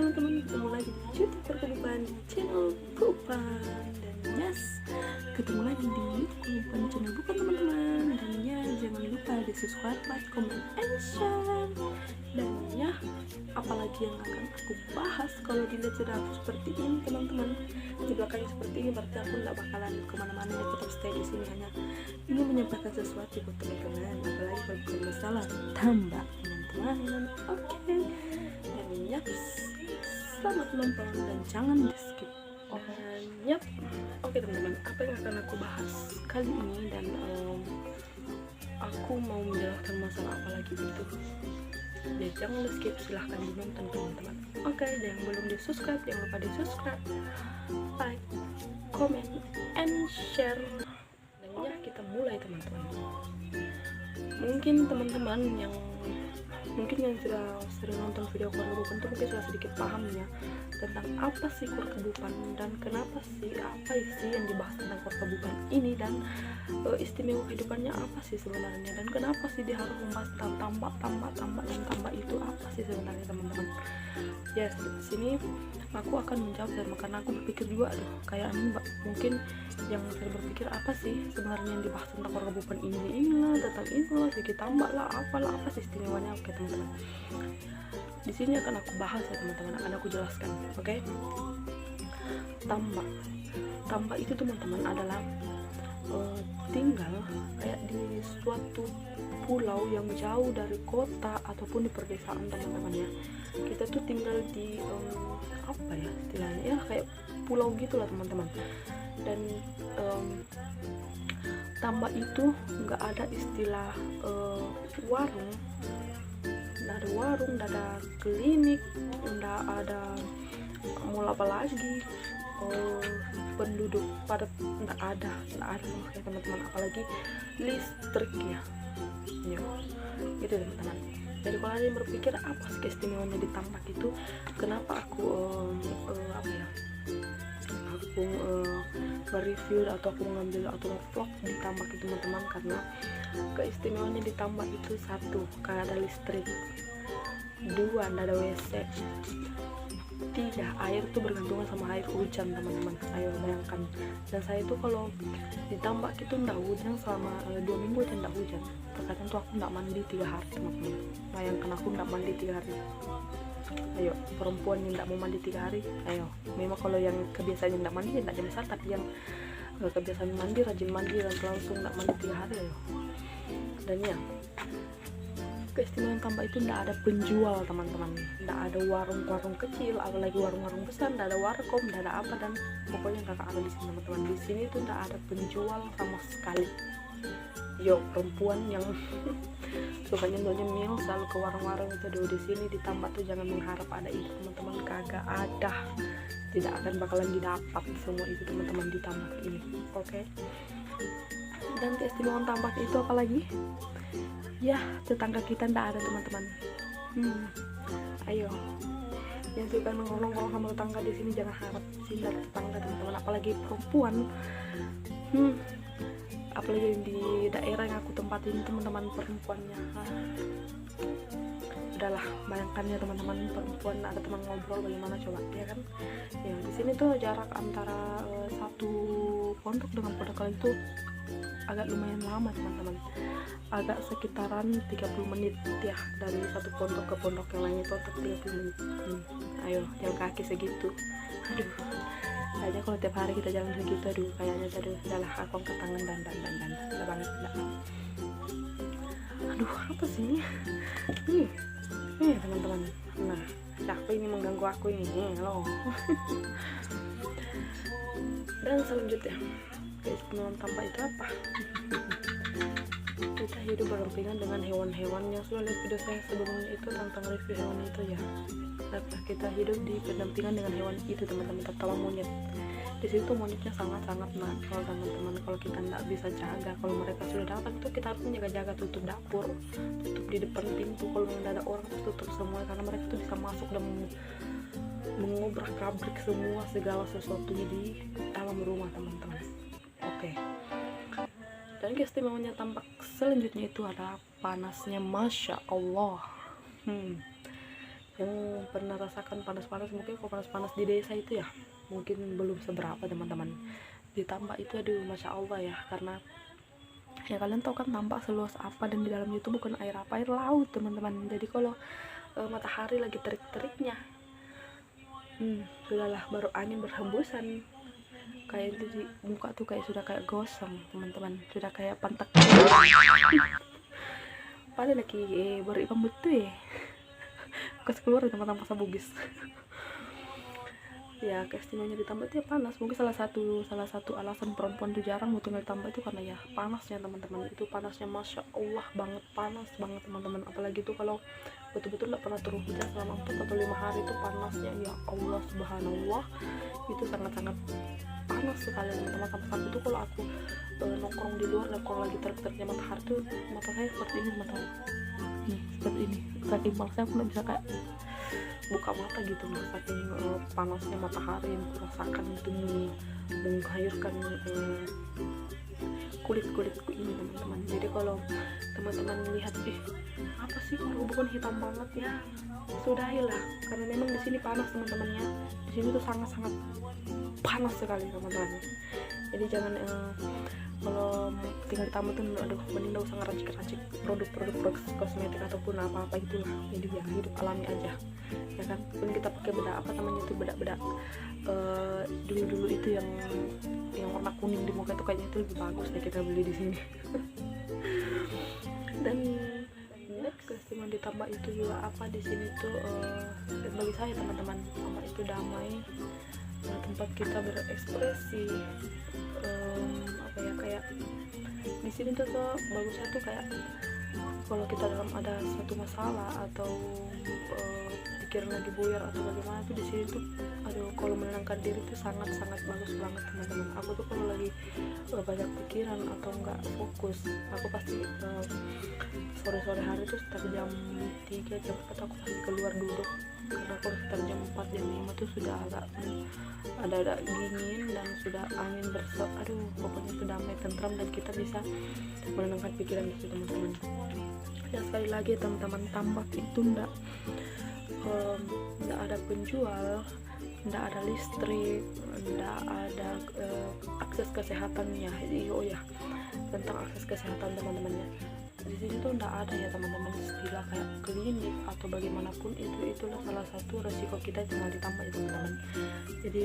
teman-teman, ketemu lagi di YouTube Perkebupan channel Bukan. Dan yes, ketemu lagi di YouTube Perkebupan channel Bukan teman-teman. Dan ya, jangan lupa di subscribe, like, comment, and share. Dan ya, apalagi yang akan aku bahas kalau dilihat sudah seperti ini teman-teman, di belakangnya seperti ini, berarti aku nggak bakalan kemana-mana ya, tetap stay di sini, hanya ingin menyampaikan sesuatu buat teman-teman, apalagi kalau bukan masalah tambah teman-teman. Oke. Dan yap, selamat menonton dan jangan di skip. Yap, oke teman-teman, apa yang akan aku bahas kali ini, dan aku mau menjelaskan masalah apa lagi itu. Ya jangan di skip, silahkan ditonton teman-teman. Oke, dan yang belum di subscribe jangan lupa di subscribe, like, comment, and share. Dan ya, kita mulai teman-teman. Mungkin teman-teman yang sudah sering nonton video Korkebupan itu mungkin sudah sedikit paham ya tentang apa sih Korkebupan dan kenapa sih, apa sih yang dibahas tentang Korkebupan ini, dan istimewa kehidupannya apa sih sebenarnya, dan kenapa sih dia harus membahas tentang tambak itu apa sih sebenarnya teman-teman. Yes, di sini aku akan menjawab, dan karena aku berpikir juga kayak mungkin yang saya berpikir apa sih sebenarnya yang dibahas tentang Korkebupan inilah tentang inilah sedikit tambak lah, apa sih istimewanya. Oke teman-teman, di sini akan aku bahas ya teman-teman, akan aku jelaskan. Oke. Tambak itu teman-teman adalah tinggal kayak di suatu pulau yang jauh dari kota ataupun di perdesaan teman-teman ya. Kita tuh tinggal di apa ya istilahnya ya, kayak pulau gitulah teman-teman. Dan tambak itu nggak ada istilah warung, nggak ada warung, nggak ada klinik, nggak ada mall apa lagi, penduduk padat, nggak ada makanya teman-teman, apalagi listriknya ya gitu teman-teman. Jadi kalau ada yang berpikir apa sih keistimewaannya di tambak itu, kenapa aku mereview atau aku mengambil atau vlog di tambak itu teman-teman, karena keistimewaannya di tambak itu satu, karena ada listrik, dua, nggak ada WC, tiga, air tuh bergantungan sama air hujan teman-teman. Ayo bayangkan, dan saya tuh kalau di tambak itu nggak hujan selama 2 minggu aja nggak hujan. Terkadang tuh aku nggak mandi 3 hari teman-teman. Bayangkan aku nggak mandi 3 hari. Ayo, perempuan yang nggak mau mandi 3 hari, ayo. Memang kalau yang kebiasaan nggak mandi ya nggak jadi masalah, tapi yang kebiasaan mandi, rajin mandi dan langsung nggak mandi 3 hari, ayo. Dan ya, keistimewaan tambak itu nggak ada penjual teman-teman, nggak ada warung-warung kecil, apalagi warung-warung besar, nggak ada warkop, nggak ada apa, dan pokoknya nggak ada di sini teman-teman. Di sini tuh nggak ada penjual sama sekali. Yo, perempuan yang suka nyemil selalu ke warung-warung itu dulu, di sini di tambak tuh jangan mengharap ada itu teman-teman, kagak ada, tidak akan bakalan didapat semua itu teman-teman di tambak ini. Oke. Dan keistimewaan tambak itu apalagi? Ya, tetangga kita ndak ada teman-teman. Ayo, yang suka nongkrong sama tetangga di sini jangan harap sindir tetangga teman-teman, apalagi perempuan. Apalagi di daerah yang aku tempatin teman-teman, perempuannya udahlah, bayangkan ya teman-teman, perempuan ada teman ngobrol bagaimana coba ya kan. Ya di sini tuh jarak antara satu pondok dengan pondok lain tuh agak lumayan lama teman-teman, agak sekitaran 30 menit ya, dari satu pondok ke pondok yang lain itu 30 menit. Ayo, jalan kaki segitu, aduh, kayaknya kalau tiap hari kita jalan segitu, aduh kayaknya adalah aku angkat tangan dan udah banget enggak. Aduh, apa sih ini teman-teman. Nah, siapa ini mengganggu aku ini loh. Dan selanjutnya, keistimewaan tambak itu apa? Kita hidup berdampingan dengan hewan-hewan. Yang sudah lihat video saya sebelumnya itu tentang review hewan itu ya, kita hidup di berdampingan dengan hewan itu teman-teman, terutama monyet. Di situ monyetnya sangat-sangat nakal teman-teman, kalau kita nggak bisa jaga. Kalau mereka sudah datang itu kita harus menjaga-jaga, tutup dapur, tutup di depan pintu, kalau nggak ada orang tutup semua, karena mereka tuh bisa masuk dan mengobrak-abrik semua segala sesuatu di dalam rumah teman-teman. Oke. Dan keistimewaannya tambak selanjutnya itu adalah panasnya, masya Allah. yang pernah rasakan panas-panas, mungkin kalau panas-panas di desa itu ya mungkin belum seberapa teman-teman. Di tambak itu aduh masya Allah ya, karena ya kalian tahu kan tambak seluas apa, dan di dalamnya itu bukan air apa, air laut teman-teman. Jadi kalau matahari lagi terik-teriknya, sudahlah, baru angin berhembusan kayak itu di muka tuh kayak sudah kayak gosong teman-teman, sudah kayak pantak pada lagi beri betul ya kas keluar teman-teman pas bugis. Ya keistimewanya di tambak itu ya panas. Mungkin salah satu alasan perempuan tuh jarang mau tinggal di tambak itu karena ya panasnya teman-teman. Itu panasnya masya Allah banget, panas banget teman-teman. Apalagi tuh kalau betul-betul nggak pernah turun hujan selama 4 atau 5 hari, itu panasnya ya Allah subhanallah, itu sangat-sangat panas sekali teman-teman. Sampai itu kalau aku nongkrong di luar dan kalau lagi terik-teriknya matahari tuh mata saya seperti ini teman-teman, nih seperti ini, saking panasnya aku nggak bisa kayak buka mata gitu, saking panasnya matahari yang kurasakan itu menghayurkan kulitku ini teman-teman. Jadi kalau teman-teman melihat apa sih kalau bukan hitam banget ya, sudahilah, karena memang di sini panas teman-temannya. Di sini tuh sangat-sangat panas sekali teman-teman. Jadi jangan kalau tinggal di tamu tuh aduh mending gak usah ngeracik-racik produk-produk kosmetik ataupun apa-apa itulah. Jadi ya hidup alami aja ya kan. Pun kita pakai bedak apa namanya itu, bedak dulu itu yang warna kuning di muka tuh kayaknya itu lebih bagus deh kita beli di sini. Dan next keistimewaan di tambak itu juga apa di sini tuh bagi saya teman-teman, tambak itu damai, tempat kita berekspresi, apa ya, kayak di sini tuh bagusnya tuh kayak kalau kita dalam ada suatu masalah atau pikiran lagi buyar atau bagaimana tuh di sini tuh aduh kalau menenangkan diri tuh sangat-sangat bagus banget teman-teman. Aku tuh kalau lagi banyak pikiran atau enggak fokus, aku pasti sore-sore hari tuh sekitar jam 3 jam 4 aku pasti keluar duduk, karena kalau sekitar jam 4 jam 5 tuh sudah agak ada dingin dan sudah angin bersok, aduh pokoknya itu damai, tentram, dan kita bisa menenangkan pikiran itu teman-teman. Dan sekali lagi teman-teman, tambak itu enggak ada penjual, enggak ada listrik, enggak ada akses kesehatannya. Oh ya, tentang akses kesehatan teman-temannya, di sini tuh enggak ada ya teman-teman istilah kayak klinik atau bagaimanapun. Itulah salah satu resiko kita tinggal di tambak ya teman-teman. Jadi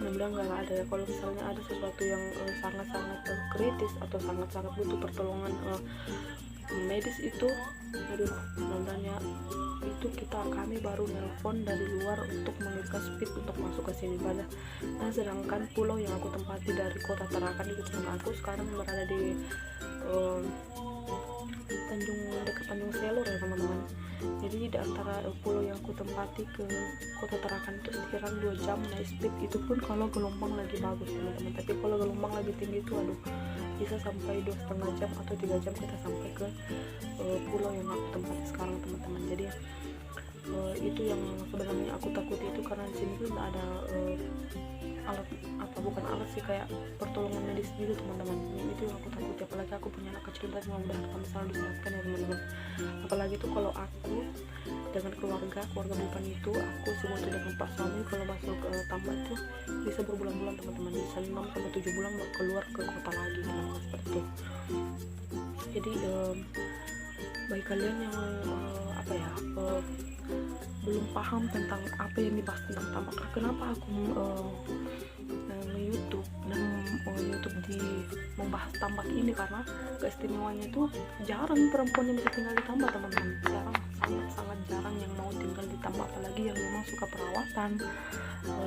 mudah-mudahan nggak ada ya. Kalau misalnya ada sesuatu yang sangat-sangat kritis atau sangat-sangat butuh pertolongan medis itu, aduh mudah-mudahan itu kami baru nelpon dari luar untuk mengirimkan speed untuk masuk ke sini pada. Nah sedangkan pulau yang aku tempati dari kota Tarakan itu teman aku sekarang berada di dekat Tanjung Selor ya teman-teman. Jadi di antara pulau yang aku tempati ke kota Tarakan itu sekiranya 2 jam naik speed, itu pun kalau gelombang lagi bagus teman-teman. Tapi kalau gelombang lagi tinggi itu aduh bisa sampai 2,5 jam atau 3 jam kita sampai ke pulau yang aku tempati sekarang teman-teman. Jadi itu yang sebenarnya aku takuti itu, karena di sini tuh tidak ada alat bukan alat sih, kayak pertolongan medis gitu teman-teman. Itu yang aku takuti, apalagi aku punya anak kecil, tapi mudah-mudahan kami selalu disehatkan ya teman-teman. Apalagi tuh kalau aku dengan keluarga bukan itu, aku semua itu dengan pak suami kalau masuk ke tambak itu bisa berbulan-bulan teman-teman, bisa 6 sampai 7 bulan keluar ke kota lagi teman-teman, seperti itu. Jadi bagi kalian yang belum paham tentang apa yang dibahas tentang tambak, kenapa aku YouTube dan YouTube membahas tambak ini, karena keistimewaannya itu jarang perempuan yang bisa tinggal di tambak teman-teman. Jarang, sangat jarang yang mau tinggal di tambak, apalagi yang memang suka perawatan,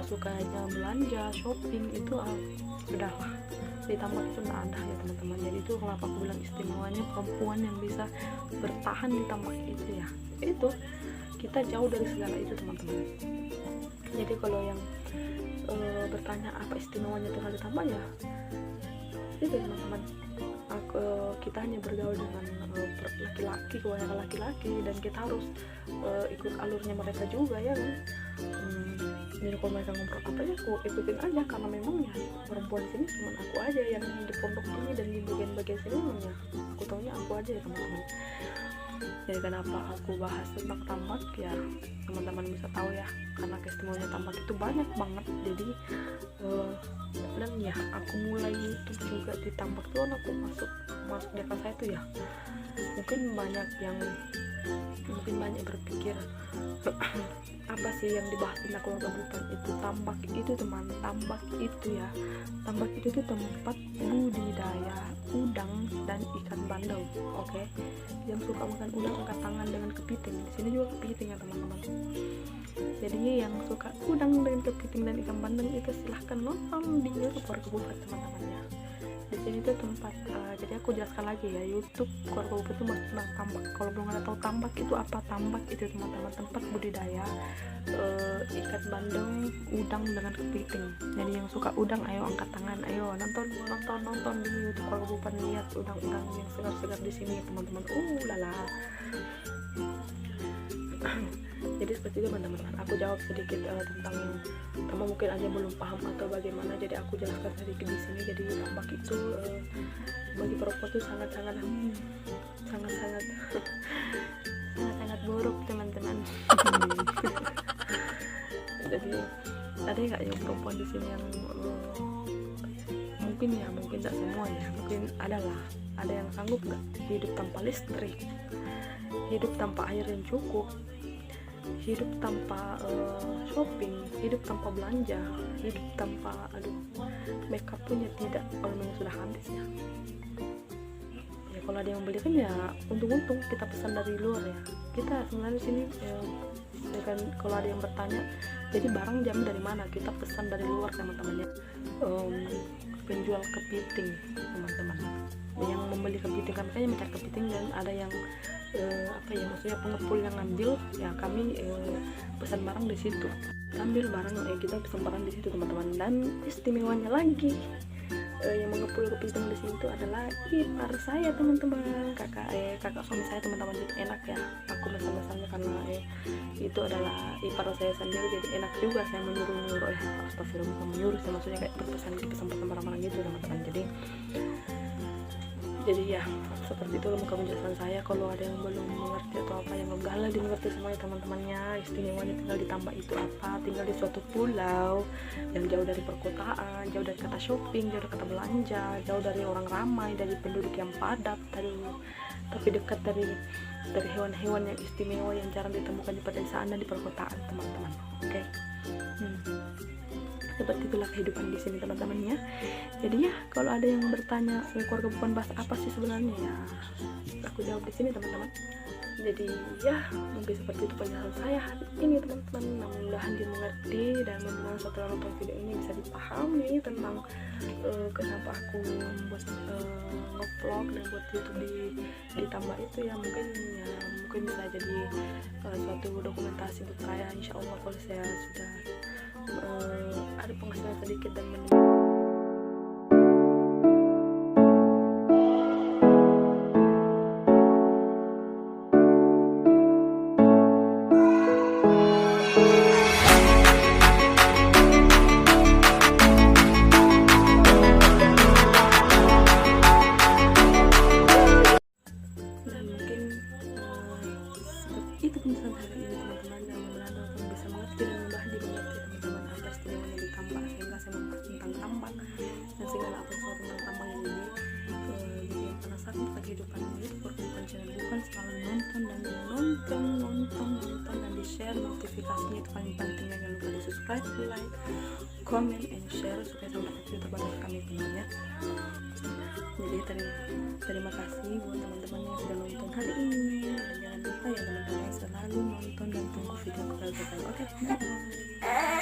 sukanya belanja, shopping, itu sudahlah di tambak itu nggak ada ya teman-teman. Jadi itu kenapa aku bilang istimewanya perempuan yang bisa bertahan di tambak itu ya, itu kita jauh dari segala itu teman-teman. Jadi kalau yang bertanya apa istimewanya tinggal di tambak ya itu teman-teman, kita hanya bergaul dengan laki-laki, kebanyakan laki-laki, dan kita harus ikut alurnya mereka juga ya kan. Jadi kalau mereka ngobrol apa ya aku ikutin aja, karena memang ya perempuan sini cuma aku aja yang di pondok ini, dan di bagian-bagian sini memang ya aku taunya aku aja ya teman-teman. Jadi kenapa aku bahas tentang tambak ya, teman-teman bisa tahu ya, karena testimoni tambak itu banyak banget. Jadi dan ya aku mulai YouTube juga di tambak tuh, aku masuk di akal saya tuh ya, mungkin banyak berpikir apa sih yang dibahas tentang keluarga Bupan itu. Tambak itu teman, tambak itu ya, tambak itu tuh tempat budidaya udang dan ikan bandeng. Oke, yang suka makan udang angkat tangan dengan kepiting. Di sini juga kepiting ya teman-teman. Jadinya yang suka udang dengan kepiting dan ikan bandeng itu silahkan nonton di YouTube keluarga Bupan teman-teman ya. Di sini tuh tempat jadi aku jelaskan lagi ya, YouTube keluarga Bupan itu masuk tentang tambak. Kalau belum ada tahu tambak itu apa, tambak itu teman-teman tempat budidaya ikan bandeng, udang dengan kepiting. Jadi yang suka udang ayo angkat tangan, ayo nonton di YouTube keluarga Bupan, lihat udang-udang yang segar-segar di sini teman-teman. Lala. Jadi seperti itu teman-teman, aku jawab sedikit tentang kamu mungkin aja belum paham atau bagaimana, jadi aku jelaskan sedikit di sini. Jadi tambak itu bagi perempuan itu sangat-sangat buruk teman-teman. Jadi ada nggak yang perempuan di sini yang mungkin tidak semua ya, mungkin ada yang sanggup nggak hidup tanpa listrik, hidup tanpa air yang cukup, hidup tanpa shopping, hidup tanpa belanja, hidup tanpa makeup punya tidak, kalau memang sudah habis ya. Kalau ada yang beli kan ya untung-untung kita pesan dari luar ya. Kita sebenarnya sini kan kalau ada yang bertanya, jadi barang jam dari mana, kita pesan dari luar teman-teman ya. Penjual kepiting teman-teman yang membeli kepiting, kami kan mencari kepiting, dan ada yang maksudnya pengepul yang ngambil ya, kami pesan barang di situ, ambil barang kita pesan barang di situ teman-teman. Dan istimewanya lagi, yang mengepul kepiting di sini itu adalah ipar saya teman-teman, kakak suami saya teman-teman. Jadi enak ya aku pesan-pesannya, karena itu adalah ipar saya sendiri, jadi enak juga saya menyuruh astagfirullah, menyuruh saya, maksudnya kayak pesan barang-barang gitu teman-teman. Jadi ya seperti itu muka penjelasan saya. Kalau ada yang belum mengerti atau apa, yang udah lah dimengerti semuanya teman-temannya, istimewanya tinggal di tambak itu apa, tinggal di suatu pulau yang jauh dari perkotaan, jauh dari kata shopping, jauh dari kata belanja, jauh dari orang ramai, dari penduduk yang padat, tapi dekat dari hewan-hewan yang istimewa yang jarang ditemukan di pedesaan dan di perkotaan teman-teman. Oke. Seperti itulah kehidupan di sini teman-temannya. Jadi ya kalau ada yang bertanya keluarga Bupan bahas apa sih sebenarnya ya, aku jawab di sini teman-teman. Jadi ya mungkin seperti itu penjelasan saya hari ini teman-teman. Mudah-mudahan dimengerti, dan mudah-mudahan setelah nonton video ini bisa dipahami tentang kenapa aku membuat ngevlog dan buat YouTube di tambak itu ya. Mungkin bisa jadi suatu dokumentasi buat saya, insya Allah kalau saya sudah ada penghasilan sedikit dan itu penjelasan hari ini teman-teman. Dan mudah-mudahan teman-teman bisa mengerti dan mudah dimengerti teman-teman apa istimewanya di tambak, sehingga saya membahas tentang tambak dan segala apa sesuatu tentang tambak ini. Jadi yang penasaran tentang kehidupan YouTube Bupan channel Bupan, selalu nonton dan di share. Notifikasinya itu paling penting, jangan lupa di subscribe, like, comment, and share supaya sampai video terbaru kami punya. Jadi terima kasih buat teman-teman yang sudah nonton hari ini, dan jangan lupa ya teman-teman selalu nonton dan tunggu video kita. Oke.